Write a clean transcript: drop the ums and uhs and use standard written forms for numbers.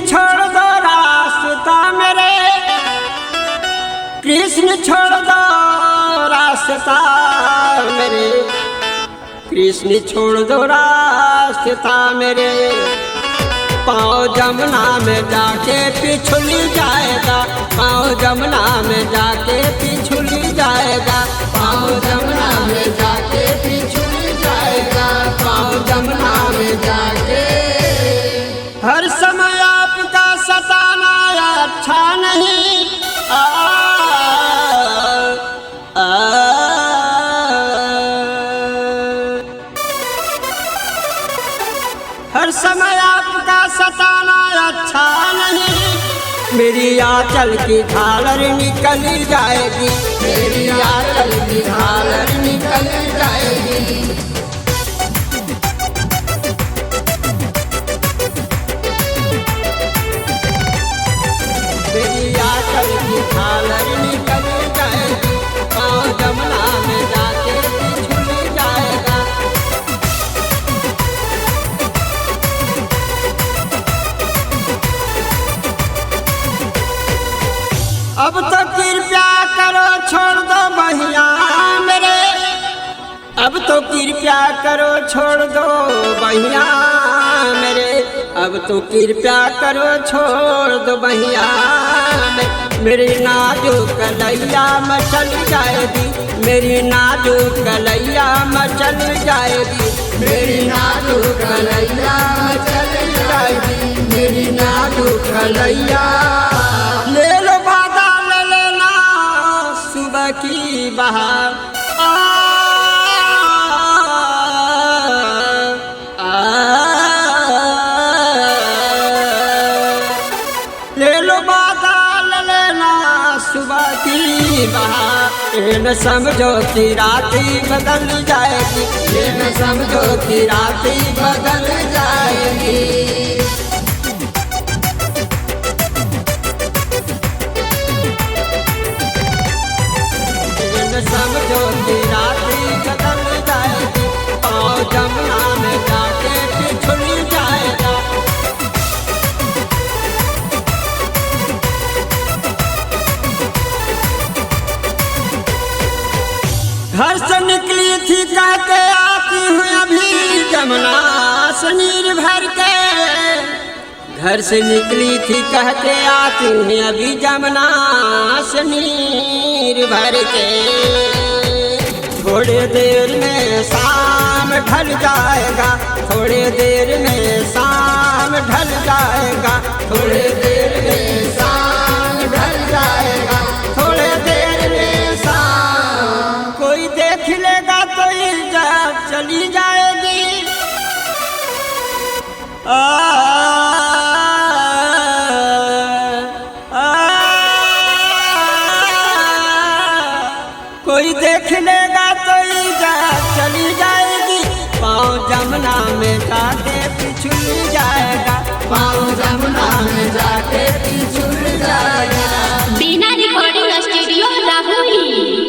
छोड़ दो रास्ता मेरे, कृष्ण छोड़ दो रास्ता मेरे, कृष्ण छोड़ दो रास्ता मेरे। पाँव जमुना में जाके पिछुल जाएगा, पाँव जमुना में जाके पिछुल जाएगा, पाँव जमुना में जाके पिछुल जाएगा, पाँव जमुना में जाके। हर समय आपका सताना अच्छा नहीं, हर समय आपका सताना अच्छा नहीं। मेरी आंचल की झालर निकल जाएगी, मेरी आंचल की झालर निकल जाएगी। मेरी आंचल की झालर निकल जाएगी, पाँव जमुना में जाके पिछुल जाएगा। अब तो कृपया करो छोड़ दो बहिया मेरे, अब तो कृपया करो छोड़ दो बहिया मेरे, अब तो कृपया करो छोड़ दो बहिया मेरी नाजुक कलैया मचल जाएगी, मेरी नाजुक कलैया मचल जाएगी, मेरी नाजुक कलैया मचल जाएगी, मेरी नाजुक कलैया। ले लो बादा ले लेना सुबह की बहार, ले लो बादा ले लेना सुबह की बहार। ये न समझो कि रात ही बदल जाएगी, ये न समझो कि रात ही बदल जाएगी। समझो कि रात ही बदल जाएगी, पाँव जमुना में जाके पिछुल जाएगा। घर से निकली थी कहते आती हूँ अभी जमुना से नीर भर के, घर से निकली थी कहते आती हूँ अभी जमुना से नीर भर के। थोड़े देर में शाम ढल जाएगा, थोड़े देर में शाम ढल जाएगा, थोड़े देर में शाम ढल जाएगा, थोड़े देर में शाम। कोई देख लेगा तो इज्जत चली जाएगी, कोई देख लेगा तो इज्जत चली जाएगी। पाँव जमुना में जाके पिछुल जाएगा, पाँव जमुना में जाके पिछुल जाएगा। बिना रिकॉर्डिंग स्टूडियो राहुल।